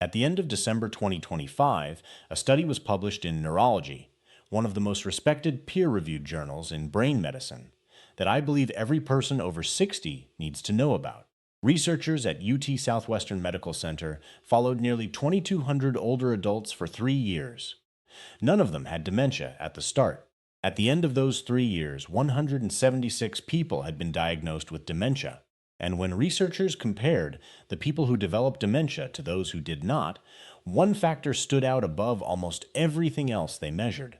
At the end of December 2025, a study was published in Neurology, one of the most respected peer-reviewed journals in brain medicine, that I believe every person over 60 needs to know about. Researchers at UT Southwestern Medical Center followed nearly 2,200 older adults for 3 years. None of them had dementia at the start. At the end of those 3 years, 176 people had been diagnosed with dementia. And when researchers compared the people who developed dementia to those who did not, one factor stood out above almost everything else they measured.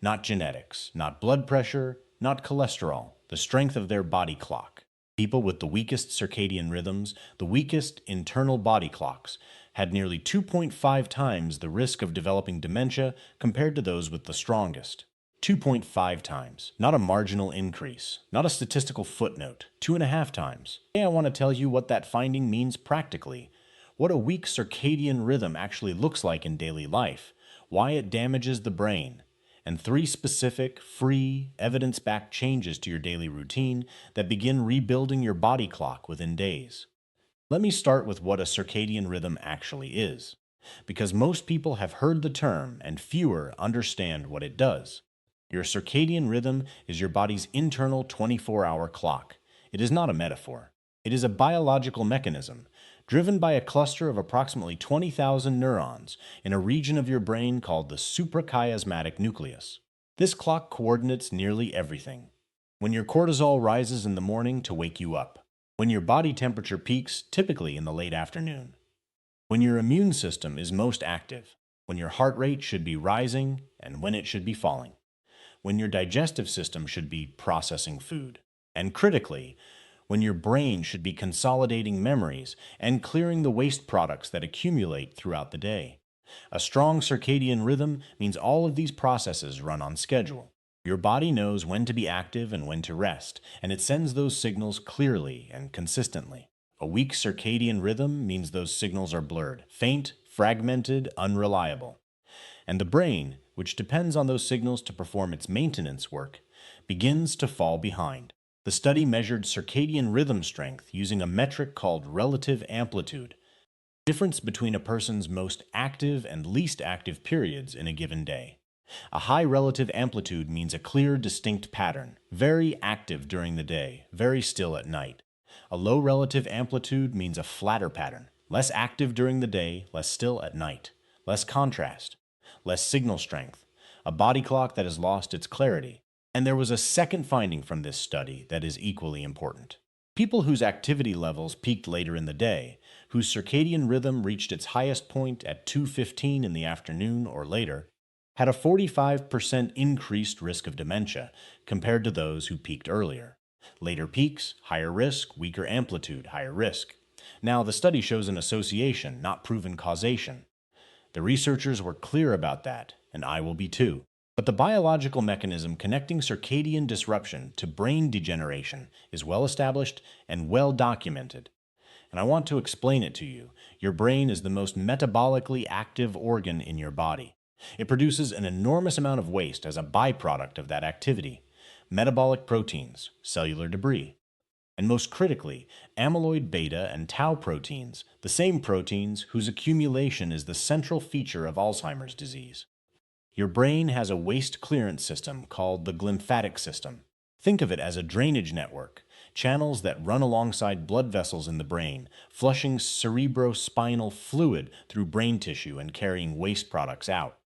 Not genetics, not blood pressure, not cholesterol, the strength of their body clock. People with the weakest circadian rhythms, the weakest internal body clocks, had nearly 2.5 times the risk of developing dementia compared to those with the strongest. 2.5 times, not a marginal increase, not a statistical footnote, 2.5 times. Today I want to tell you what that finding means practically, what a weak circadian rhythm actually looks like in daily life, why it damages the brain, and 3 specific, free, evidence-backed changes to your daily routine that begin rebuilding your body clock within days. Let me start with what a circadian rhythm actually is, because most people have heard the term and fewer understand what it does. Your circadian rhythm is your body's internal 24-hour clock. It is not a metaphor. It is a biological mechanism driven by a cluster of approximately 20,000 neurons in a region of your brain called the suprachiasmatic nucleus. This clock coordinates nearly everything. When your cortisol rises in the morning to wake you up. When your body temperature peaks, typically in the late afternoon. When your immune system is most active. When your heart rate should be rising and when it should be falling. When your digestive system should be processing food. And critically, when your brain should be consolidating memories and clearing the waste products that accumulate throughout the day. A strong circadian rhythm means all of these processes run on schedule. Your body knows when to be active and when to rest, and it sends those signals clearly and consistently. A weak circadian rhythm means those signals are blurred, faint, fragmented, unreliable. And the brain, which depends on those signals to perform its maintenance work, begins to fall behind. The study measured circadian rhythm strength using a metric called relative amplitude, the difference between a person's most active and least active periods in a given day. A high relative amplitude means a clear, distinct pattern, very active during the day, very still at night. A low relative amplitude means a flatter pattern, less active during the day, less still at night, less contrast, less signal strength, a body clock that has lost its clarity. And there was a second finding from this study that is equally important. People whose activity levels peaked later in the day, whose circadian rhythm reached its highest point at 2:15 in the afternoon or later, had a 45% increased risk of dementia compared to those who peaked earlier. Later peaks, higher risk, weaker amplitude, higher risk. Now, the study shows an association, not proven causation. The researchers were clear about that, and I will be too. But the biological mechanism connecting circadian disruption to brain degeneration is well established and well documented. And I want to explain it to you. Your brain is the most metabolically active organ in your body. It produces an enormous amount of waste as a byproduct of that activity. Metabolic proteins, cellular debris. And most critically, amyloid beta and tau proteins, the same proteins whose accumulation is the central feature of Alzheimer's disease. Your brain has a waste clearance system called the glymphatic system. Think of it as a drainage network, channels that run alongside blood vessels in the brain, flushing cerebrospinal fluid through brain tissue and carrying waste products out.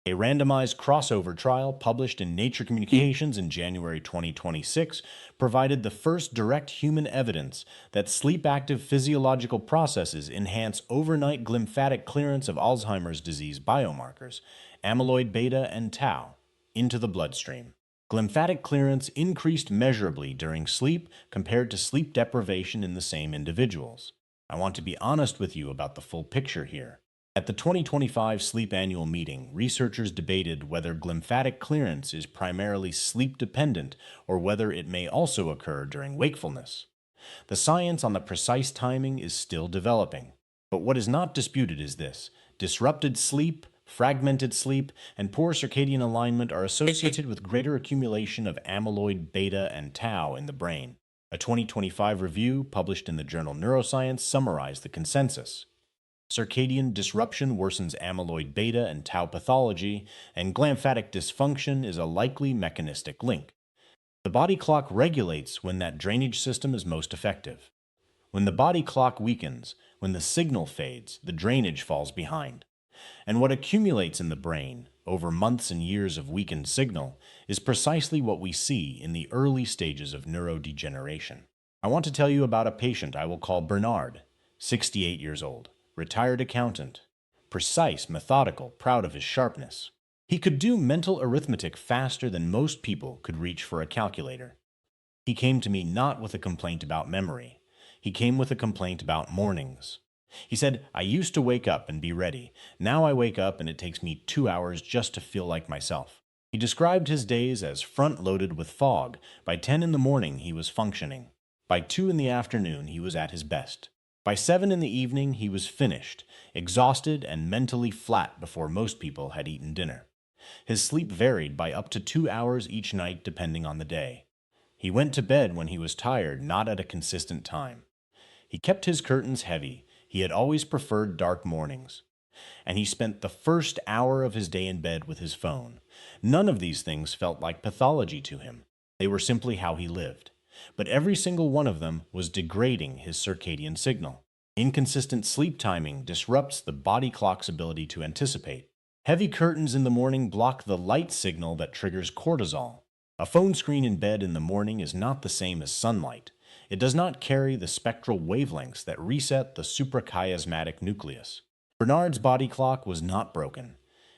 A randomized crossover trial published in Nature Communications in January 2026 provided the first direct human evidence that sleep-active physiological processes enhance overnight glymphatic clearance of Alzheimer's disease biomarkers, amyloid beta and tau, into the bloodstream. Glymphatic clearance increased measurably during sleep compared to sleep deprivation in the same individuals. I want to be honest with you about the full picture here. At the 2025 Sleep Annual Meeting, researchers debated whether glymphatic clearance is primarily sleep-dependent or whether it may also occur during wakefulness. The science on the precise timing is still developing. But what is not disputed is this: disrupted sleep, fragmented sleep, and poor circadian alignment are associated with greater accumulation of amyloid beta and tau in the brain. A 2025 review published in the journal Neuroscience summarized the consensus. Circadian disruption worsens amyloid beta and tau pathology, and glymphatic dysfunction is a likely mechanistic link. The body clock regulates when that drainage system is most effective. When the body clock weakens, when the signal fades, the drainage falls behind. And what accumulates in the brain, over months and years of weakened signal, is precisely what we see in the early stages of neurodegeneration. I want to tell you about a patient I will call Bernard, 68 years old, retired accountant, precise, methodical, proud of his sharpness. He could do mental arithmetic faster than most people could reach for a calculator. He came to me not with a complaint about memory. He came with a complaint about mornings. He said, "I used to wake up and be ready. Now I wake up and it takes me 2 hours just to feel like myself." He described his days as front-loaded with fog. By 10 in the morning, he was functioning. By 2 in the afternoon, he was at his best. By 7 in the evening, he was finished, exhausted and mentally flat before most people had eaten dinner. His sleep varied by up to 2 hours each night depending on the day. He went to bed when he was tired, not at a consistent time. He kept his curtains heavy. He had always preferred dark mornings. And he spent the first hour of his day in bed with his phone. None of these things felt like pathology to him. They were simply how he lived. But every single one of them was degrading his circadian signal. Inconsistent sleep timing disrupts the body clock's ability to anticipate. Heavy curtains in the morning block the light signal that triggers cortisol. A phone screen in bed in the morning is not the same as sunlight. It does not carry the spectral wavelengths that reset the suprachiasmatic nucleus. Bernard's body clock was not broken.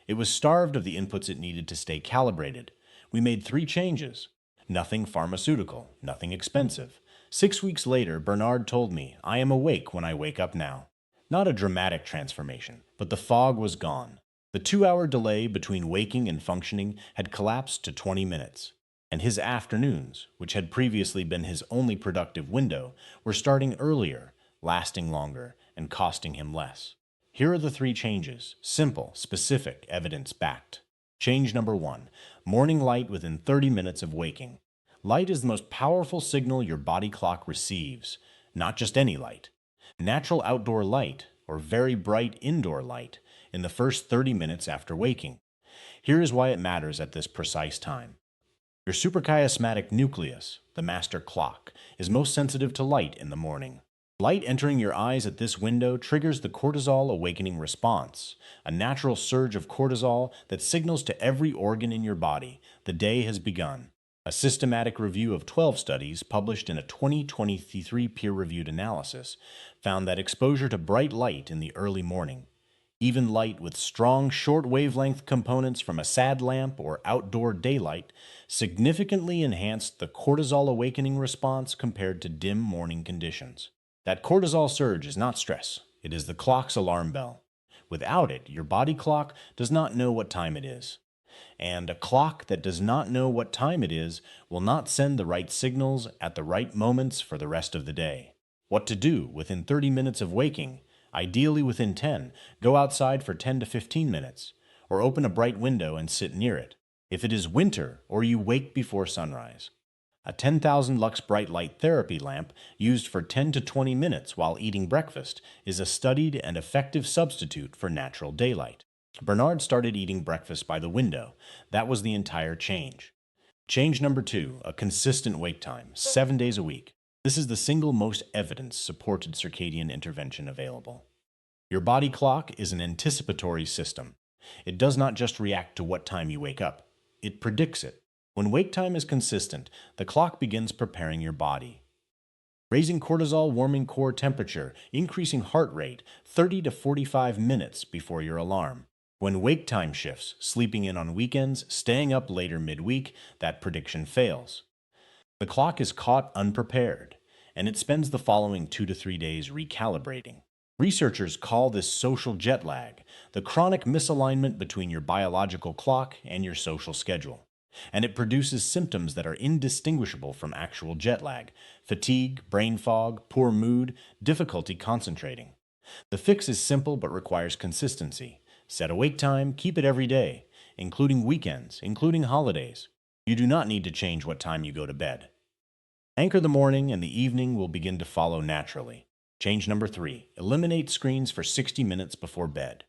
It was starved of the inputs it needed to stay calibrated. We made 3 changes. Nothing pharmaceutical, nothing expensive. 6 weeks later, Bernard told me, "I am awake when I wake up now." Not a dramatic transformation, but the fog was gone. The 2-hour delay between waking and functioning had collapsed to 20 minutes. And his afternoons, which had previously been his only productive window, were starting earlier, lasting longer, and costing him less. Here are the 3 changes, simple, specific, evidence-backed. Change number 1, morning light within 30 minutes of waking. Light is the most powerful signal your body clock receives, not just any light. Natural outdoor light, or very bright indoor light, in the first 30 minutes after waking. Here is why it matters at this precise time. Your suprachiasmatic nucleus, the master clock, is most sensitive to light in the morning. Light entering your eyes at this window triggers the cortisol awakening response, a natural surge of cortisol that signals to every organ in your body the day has begun. A systematic review of 12 studies published in a 2023 peer-reviewed analysis found that exposure to bright light in the early morning, even light with strong short-wavelength components from a sad lamp or outdoor daylight, significantly enhanced the cortisol awakening response compared to dim morning conditions. That cortisol surge is not stress. It is the clock's alarm bell. Without it, your body clock does not know what time it is. And a clock that does not know what time it is will not send the right signals at the right moments for the rest of the day. What to do within 30 minutes of waking? Ideally within 10, go outside for 10 to 15 minutes, or open a bright window and sit near it. If it is winter or you wake before sunrise. A 10,000 lux bright light therapy lamp used for 10 to 20 minutes while eating breakfast is a studied and effective substitute for natural daylight. Bernard started eating breakfast by the window. That was the entire change. Change number 2, a consistent wake time, 7 days a week. This is the single most evidence-supported circadian intervention available. Your body clock is an anticipatory system. It does not just react to what time you wake up. It predicts it. When wake time is consistent, the clock begins preparing your body. Raising cortisol, warming core temperature, increasing heart rate 30 to 45 minutes before your alarm. When wake time shifts, sleeping in on weekends, staying up later midweek, that prediction fails. The clock is caught unprepared, and it spends the following 2 to 3 days recalibrating. Researchers call this social jet lag, the chronic misalignment between your biological clock and your social schedule. And it produces symptoms that are indistinguishable from actual jet lag: fatigue, brain fog, poor mood, difficulty concentrating. The fix is simple but requires consistency. Set a wake time, keep it every day, including weekends, including holidays. You do not need to change what time you go to bed. Anchor the morning and the evening will begin to follow naturally. Change number 3. Eliminate screens for 60 minutes before bed.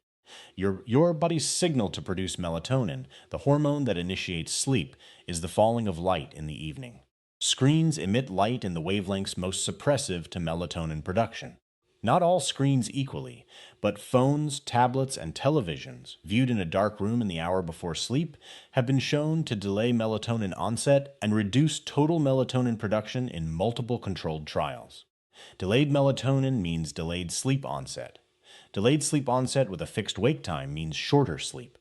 Your body's signal to produce melatonin, the hormone that initiates sleep, is the falling of light in the evening. Screens emit light in the wavelengths most suppressive to melatonin production. Not all screens equally, but phones, tablets, and televisions, viewed in a dark room in the hour before sleep, have been shown to delay melatonin onset and reduce total melatonin production in multiple controlled trials. Delayed melatonin means delayed sleep onset. Delayed sleep onset with a fixed wake time means shorter sleep.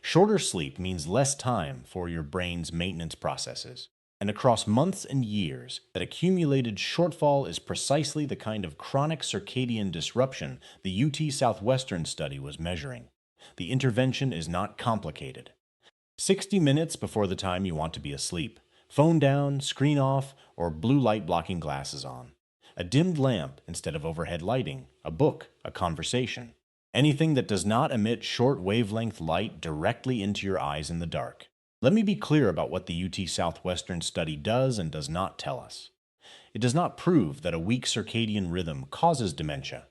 Shorter sleep means less time for your brain's maintenance processes. And across months and years, that accumulated shortfall is precisely the kind of chronic circadian disruption the UT Southwestern study was measuring. The intervention is not complicated. 60 minutes before the time you want to be asleep. Phone down, screen off, or blue light blocking glasses on. A dimmed lamp instead of overhead lighting, a book, a conversation. Anything that does not emit short wavelength light directly into your eyes in the dark. Let me be clear about what the UT Southwestern study does and does not tell us. It does not prove that a weak circadian rhythm causes dementia.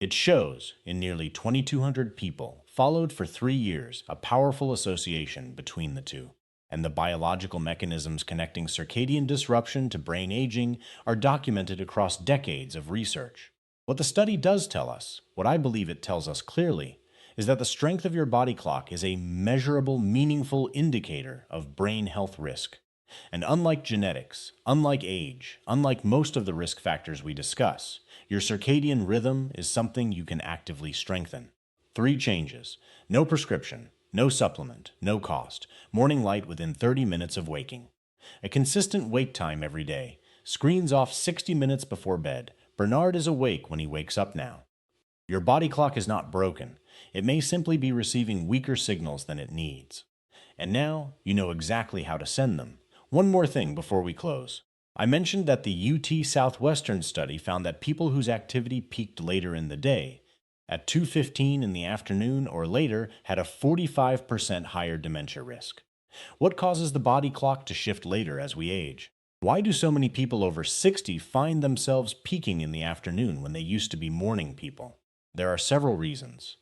It shows, in nearly 2,200 people, followed for 3 years, a powerful association between the two. And the biological mechanisms connecting circadian disruption to brain aging are documented across decades of research. What the study does tell us, what I believe it tells us clearly, is that the strength of your body clock is a measurable, meaningful indicator of brain health risk. And unlike genetics, unlike age, unlike most of the risk factors we discuss, your circadian rhythm is something you can actively strengthen. 3 changes. No prescription, no supplement, no cost. Morning light within 30 minutes of waking. A consistent wake time every day. Screens off 60 minutes before bed. Bernard is awake when he wakes up now. Your body clock is not broken. It may simply be receiving weaker signals than it needs. And now you know exactly how to send them. One more thing before we close. I mentioned that the UT Southwestern study found that people whose activity peaked later in the day, at 2:15 in the afternoon or later, had a 45% higher dementia risk. What causes the body clock to shift later as we age? Why do so many people over 60 find themselves peaking in the afternoon when they used to be morning people? There are several reasons,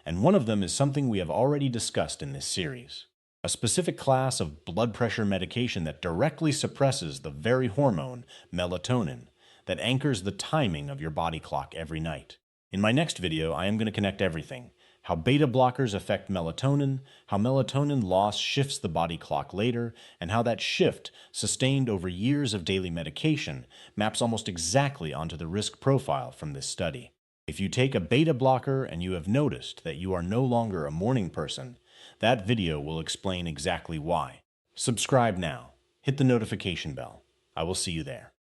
and one of them is something we have already discussed in this series. A specific class of blood pressure medication that directly suppresses the very hormone, melatonin, that anchors the timing of your body clock every night. In my next video, I am going to connect everything: how beta blockers affect melatonin, how melatonin loss shifts the body clock later, and how that shift, sustained over years of daily medication, maps almost exactly onto the risk profile from this study. If you take a beta blocker and you have noticed that you are no longer a morning person, that video will explain exactly why. Subscribe now. Hit the notification bell. I will see you there.